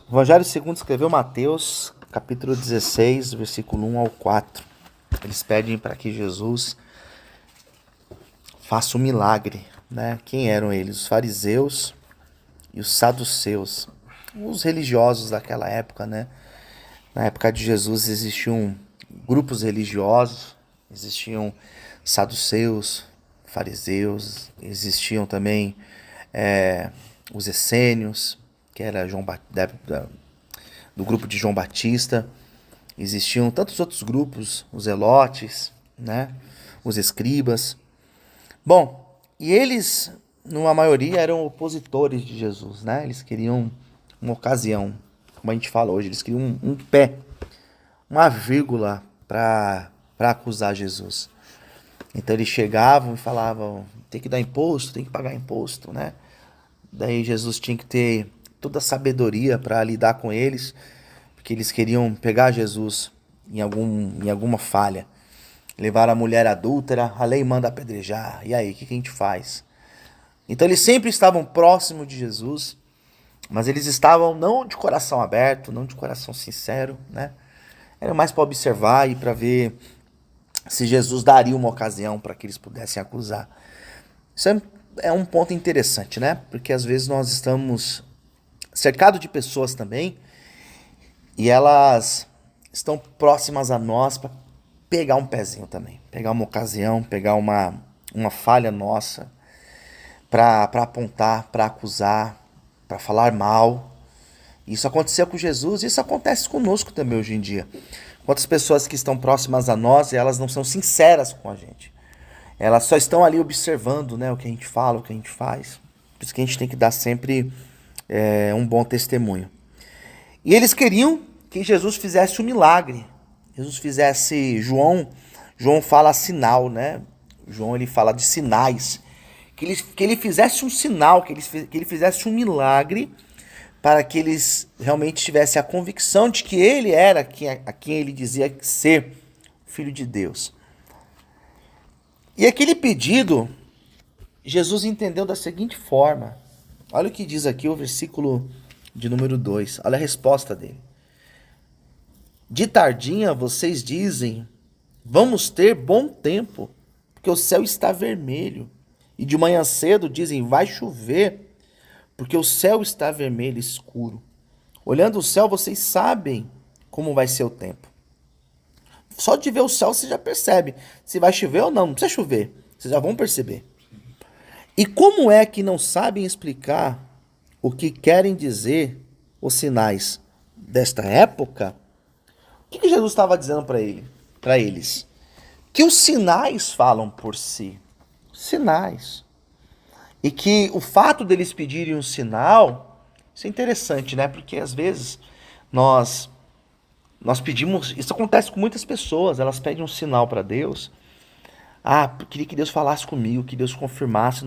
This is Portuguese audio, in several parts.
Evangelho segundo escreveu Mateus, capítulo 16, versículo 1 ao 4. Eles pedem para que Jesus faça um milagre, né? Quem eram eles? Os fariseus e os saduceus, os religiosos daquela época, né? Na época de Jesus existiam grupos religiosos, existiam saduceus, fariseus, existiam também os essênios, que era do grupo de João Batista. Existiam tantos outros grupos, os zelotes, né? Os escribas. Bom, e eles, numa maioria, eram opositores de Jesus, né? Eles queriam uma ocasião, como a gente fala hoje, eles queriam um pé, uma vírgula para acusar Jesus. Então eles chegavam e falavam, tem que dar imposto, tem que pagar imposto, né? Daí Jesus tinha que ter toda a sabedoria para lidar com eles, porque eles queriam pegar Jesus em alguma falha. Levar a mulher adúltera, a lei manda apedrejar. E aí, o que a gente faz? Então eles sempre estavam próximos de Jesus, mas eles estavam não de coração aberto, não de coração sincero, né? Era mais para observar e para ver se Jesus daria uma ocasião para que eles pudessem acusar. Isso é um ponto interessante, né? Porque às vezes nós estamos cercados de pessoas também e elas estão próximas a nós para pegar um pezinho também, pegar uma ocasião, pegar uma falha nossa para apontar, para acusar, para falar mal. Isso aconteceu com Jesus e isso acontece conosco também hoje em dia. Quantas pessoas que estão próximas a nós e elas não são sinceras com a gente. Elas só estão ali observando, né, o que a gente fala, o que a gente faz. Por isso que a gente tem que dar sempre um bom testemunho. E eles queriam que Jesus fizesse um milagre. Jesus fizesse, João fala sinal, né? João ele fala de sinais. Que ele fizesse um sinal, que ele fizesse um milagre para que eles realmente tivessem a convicção de que ele era a quem ele dizia ser, Filho de Deus. E aquele pedido, Jesus entendeu da seguinte forma. Olha o que diz aqui o versículo de número 2. Olha a resposta dele. De tardinha vocês dizem, vamos ter bom tempo, porque o céu está vermelho. E de manhã cedo dizem, vai chover, porque o céu está vermelho escuro. Olhando o céu, vocês sabem como vai ser o tempo. Só de ver o céu você já percebe se vai chover ou não. Não precisa chover, vocês já vão perceber. E como é que não sabem explicar o que querem dizer os sinais desta época? O que Jesus estava dizendo para eles? Que os sinais falam por si. Sinais. E que o fato deles pedirem um sinal, isso é interessante, né? Porque às vezes nós pedimos, isso acontece com muitas pessoas, elas pedem um sinal para Deus. Ah, eu queria que Deus falasse comigo, que Deus confirmasse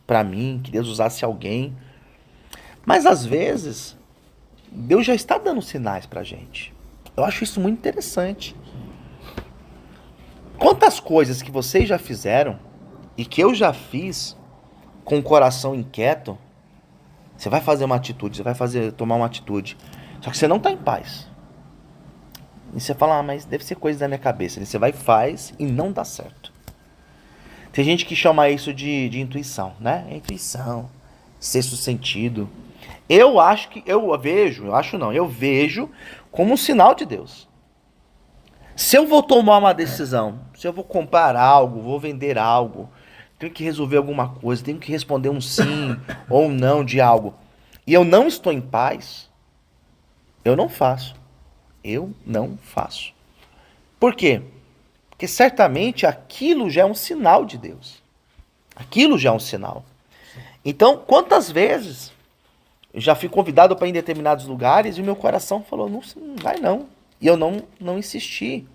para mim, que Deus usasse alguém. Mas às vezes, Deus já está dando sinais para a gente. Eu acho isso muito interessante. Quantas coisas que vocês já fizeram e que eu já fiz com o coração inquieto, você vai fazer uma atitude, você vai tomar uma atitude, só que você não está em paz. E você fala, mas deve ser coisa da minha cabeça. E você vai e faz e não dá certo. Tem gente que chama isso de intuição, né? É intuição, sexto sentido. Eu vejo como um sinal de Deus. Se eu vou tomar uma decisão, se eu vou comprar algo, vou vender algo, tenho que resolver alguma coisa, tenho que responder um sim ou um não de algo, e eu não estou em paz, eu não faço. Eu não faço. Por quê? Porque certamente aquilo já é um sinal de Deus. Aquilo já é um sinal. Então, quantas vezes eu já fui convidado para ir em determinados lugares e o meu coração falou, não vai não. E eu não insisti.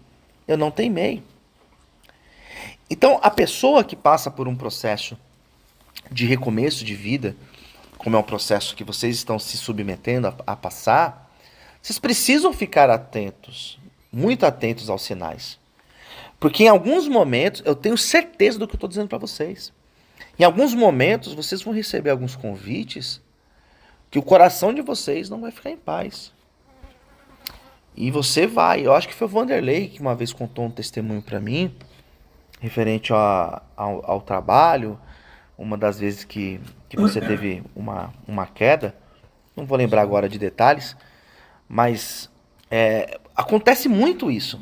Eu não teimei. Então, a pessoa que passa por um processo de recomeço de vida, como é um processo que vocês estão se submetendo a passar, vocês precisam ficar atentos, muito atentos aos sinais. Porque em alguns momentos, eu tenho certeza do que eu estou dizendo para vocês. Em alguns momentos, vocês vão receber alguns convites que o coração de vocês não vai ficar em paz. E você vai. Eu acho que foi o Vanderlei que uma vez contou um testemunho para mim, referente ao trabalho, uma das vezes que você teve uma queda. Não vou lembrar agora de detalhes, mas acontece muito isso.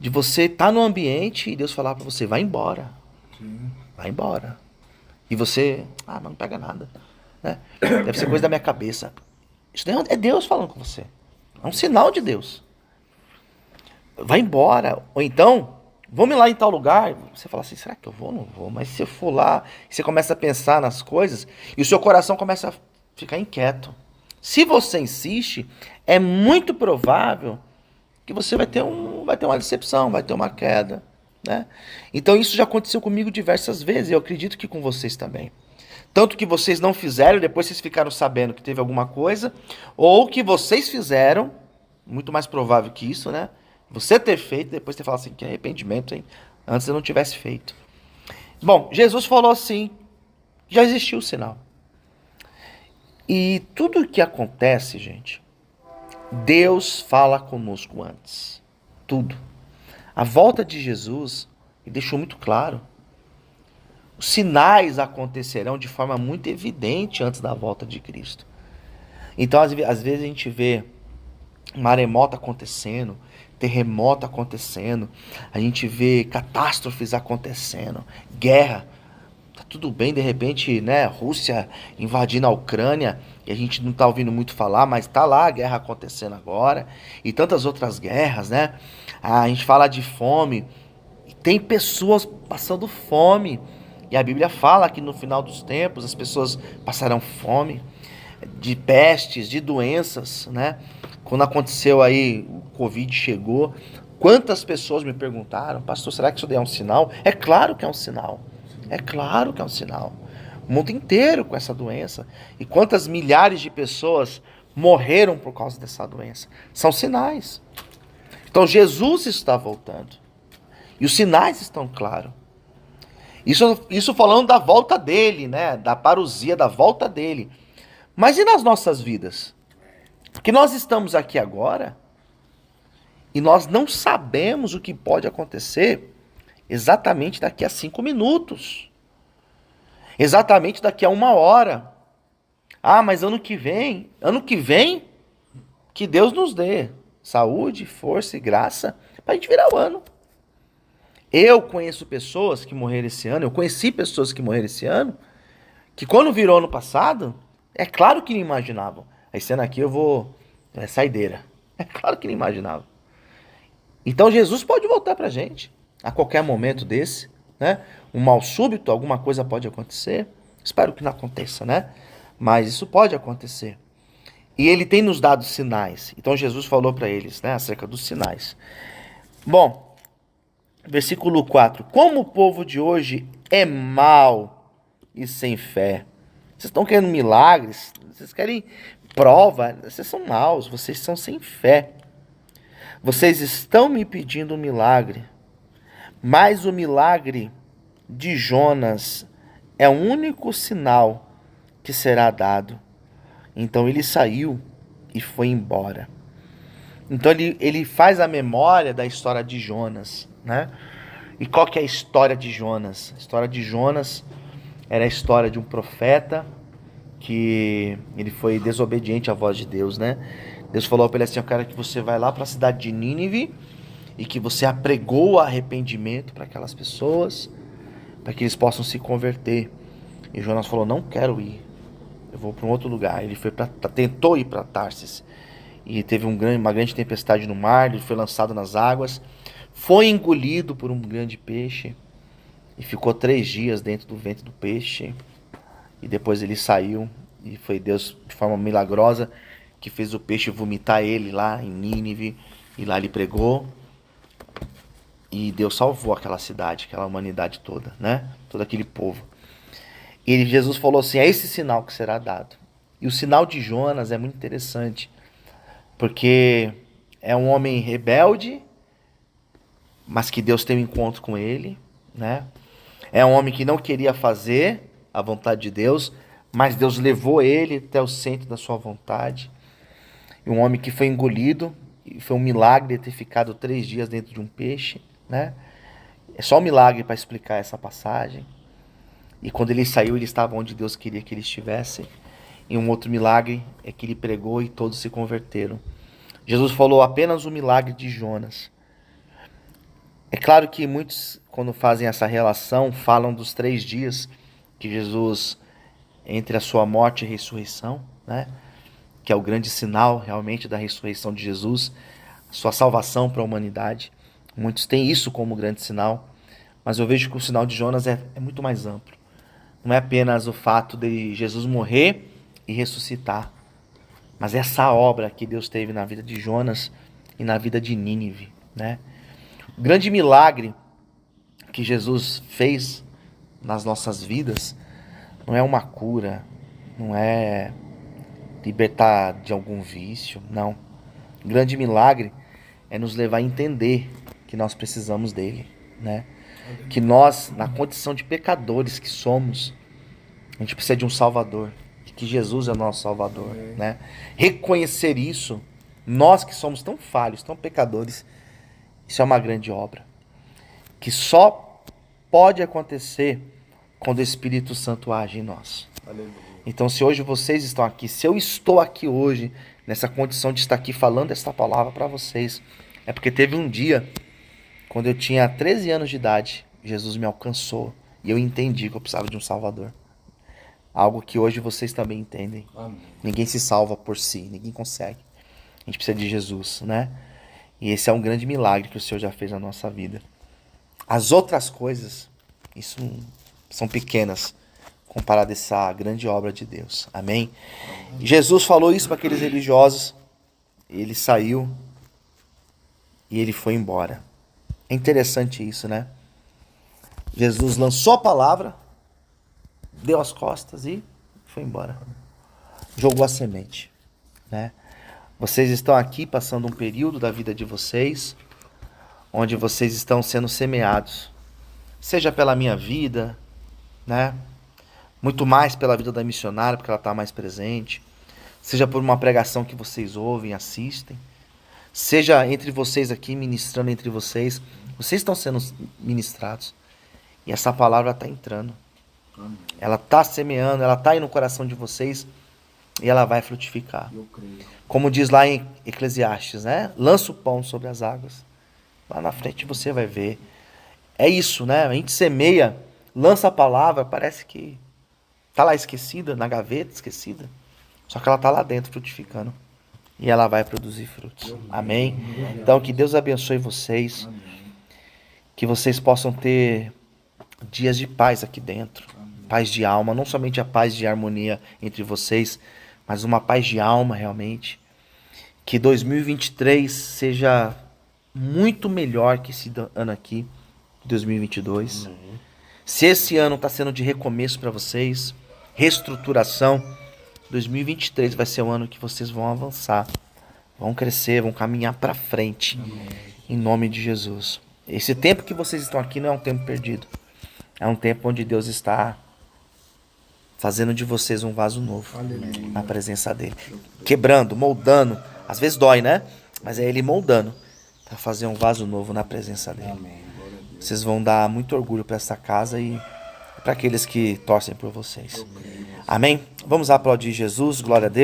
De você estar no ambiente e Deus falar para você, vai embora. Vai embora. E você, mas não pega nada. Né? Deve ser coisa da minha cabeça. Isso é Deus falando com você. É um sinal de Deus. Vai embora. Ou então, vamos lá em tal lugar. Você fala assim, será que eu vou? Não vou. Mas se eu for lá, você começa a pensar nas coisas e o seu coração começa a ficar inquieto. Se você insiste, é muito provável que você vai ter uma decepção, vai ter uma queda. Né? Então isso já aconteceu comigo diversas vezes. E eu acredito que com vocês também. Tanto que vocês não fizeram, depois vocês ficaram sabendo que teve alguma coisa, ou que vocês fizeram, muito mais provável que isso, né? Você ter feito, depois você fala assim, que arrependimento, hein? Antes eu não tivesse feito. Bom, Jesus falou assim, já existiu o sinal. E tudo o que acontece, gente, Deus fala conosco antes. Tudo. A volta de Jesus, e deixou muito claro, os sinais acontecerão de forma muito evidente antes da volta de Cristo. Então, às vezes a gente vê maremoto acontecendo, terremoto acontecendo, a gente vê catástrofes acontecendo, guerra. Tá tudo bem, de repente, né, Rússia invadindo a Ucrânia, e a gente não tá ouvindo muito falar, mas tá lá a guerra acontecendo agora, e tantas outras guerras, né? A gente fala de fome, e tem pessoas passando fome. E a Bíblia fala que no final dos tempos as pessoas passarão fome, de pestes, de doenças, né? Quando aconteceu aí, o Covid chegou, quantas pessoas me perguntaram, pastor, será que isso daí é um sinal? É claro que é um sinal. É claro que é um sinal. O mundo inteiro com essa doença. E quantas milhares de pessoas morreram por causa dessa doença? São sinais. Então Jesus está voltando. E os sinais estão claros. Isso falando da volta dele, né? Da parousia, da volta dele. Mas e nas nossas vidas? Porque nós estamos aqui agora e nós não sabemos o que pode acontecer exatamente daqui a 5 minutos. Exatamente daqui a 1 hora. Mas ano que vem, que Deus nos dê saúde, força e graça para a gente virar o ano. Eu conheço pessoas que morreram esse ano, eu conheci pessoas que morreram esse ano, que quando virou ano passado, é claro que não imaginavam. Esse ano aqui eu vou... saideira. É claro que não imaginavam. Então Jesus pode voltar pra gente, a qualquer momento desse, né? Um mal súbito, alguma coisa pode acontecer. Espero que não aconteça, né? Mas isso pode acontecer. E ele tem nos dado sinais. Então Jesus falou para eles, né, acerca dos sinais. Bom, versículo 4. Como o povo de hoje é mau e sem fé. Vocês estão querendo milagres? Vocês querem prova? Vocês são maus, vocês são sem fé. Vocês estão me pedindo um milagre. Mas o milagre de Jonas é o único sinal que será dado. Então ele saiu e foi embora. Então ele faz a memória da história de Jonas, né? E qual que é a história de Jonas? A história de Jonas era a história de um profeta que ele foi desobediente à voz de Deus, né? Deus falou para ele assim, eu quero que você vá lá para a cidade de Nínive e que você apregou o arrependimento para aquelas pessoas, para que eles possam se converter. E Jonas falou, não quero ir, eu vou para um outro lugar. Ele tentou ir para Tarsis e teve uma grande tempestade no mar, ele foi lançado nas águas, foi engolido por um grande peixe e ficou 3 dias dentro do ventre do peixe. E depois ele saiu e foi Deus, de forma milagrosa, que fez o peixe vomitar ele lá em Nínive. E lá ele pregou. E Deus salvou aquela cidade, aquela humanidade toda, né? Todo aquele povo. E Jesus falou assim, é esse sinal que será dado. E o sinal de Jonas é muito interessante. Porque é um homem rebelde, mas que Deus tem um encontro com ele, né? É um homem que não queria fazer a vontade de Deus, mas Deus levou ele até o centro da sua vontade. E um homem que foi engolido, e foi um milagre ter ficado 3 dias dentro de um peixe, né? É só um milagre para explicar essa passagem. E quando ele saiu, ele estava onde Deus queria que ele estivesse. E um outro milagre é que ele pregou e todos se converteram. Jesus falou apenas o milagre de Jonas. É claro que muitos, quando fazem essa relação, falam dos 3 dias que Jesus, entre a sua morte e a ressurreição, né? Que é o grande sinal realmente da ressurreição de Jesus, sua salvação para a humanidade. Muitos têm isso como grande sinal, mas eu vejo que o sinal de Jonas é muito mais amplo. Não é apenas o fato de Jesus morrer e ressuscitar, mas essa obra que Deus teve na vida de Jonas e na vida de Nínive, né? O grande milagre que Jesus fez nas nossas vidas não é uma cura, não é libertar de algum vício, não. O grande milagre é nos levar a entender que nós precisamos dele, né? Que nós, na condição de pecadores que somos, a gente precisa de um Salvador, que Jesus é o nosso Salvador, né? Reconhecer isso, nós que somos tão falhos, tão pecadores, isso é uma grande obra, que só pode acontecer quando o Espírito Santo age em nós. Aleluia. Então, se hoje vocês estão aqui, se eu estou aqui hoje, nessa condição de estar aqui falando esta palavra para vocês, é porque teve um dia, quando eu tinha 13 anos de idade, Jesus me alcançou e eu entendi que eu precisava de um Salvador. Algo que hoje vocês também entendem. Amém. Ninguém se salva por si, ninguém consegue. A gente precisa de Jesus, né? E esse é um grande milagre que o Senhor já fez na nossa vida. As outras coisas, isso são pequenas comparado a essa grande obra de Deus. Amém? Amém. Jesus falou isso para aqueles religiosos. Ele saiu e ele foi embora. É interessante isso, né? Jesus lançou a palavra, deu as costas e foi embora. Jogou a semente, né? Vocês estão aqui passando um período da vida de vocês, onde vocês estão sendo semeados. Seja pela minha vida, né? Muito mais pela vida da missionária, porque ela está mais presente. Seja por uma pregação que vocês ouvem, assistem. Seja entre vocês aqui, ministrando entre vocês. Vocês estão sendo ministrados. E essa palavra está entrando. Amém. Ela está semeando, ela está aí no coração de vocês. E ela vai frutificar. Eu creio. Como diz lá em Eclesiastes, né? Lança o pão sobre as águas. Lá na frente você vai ver. É isso, né? A gente semeia, lança a palavra, parece que está lá esquecida, na gaveta, esquecida. Só que ela está lá dentro, frutificando. E ela vai produzir frutos. Amém? Então, que Deus abençoe vocês. Que vocês possam ter dias de paz aqui dentro. Paz de alma. Não somente a paz de harmonia entre vocês, mas uma paz de alma realmente. Que 2023 seja muito melhor que esse ano aqui, 2022. Se esse ano está sendo de recomeço para vocês, reestruturação, 2023 vai ser o ano que vocês vão avançar, vão crescer, vão caminhar para frente, em nome de Jesus. Esse tempo que vocês estão aqui não é um tempo perdido, é um tempo onde Deus está fazendo de vocês um vaso novo, na presença dele, quebrando, moldando, às vezes dói, né? Mas é ele moldando, para fazer um vaso novo na presença dele. Vocês vão dar muito orgulho para essa casa e para aqueles que torcem por vocês. Amém? Vamos aplaudir Jesus, glória a Deus.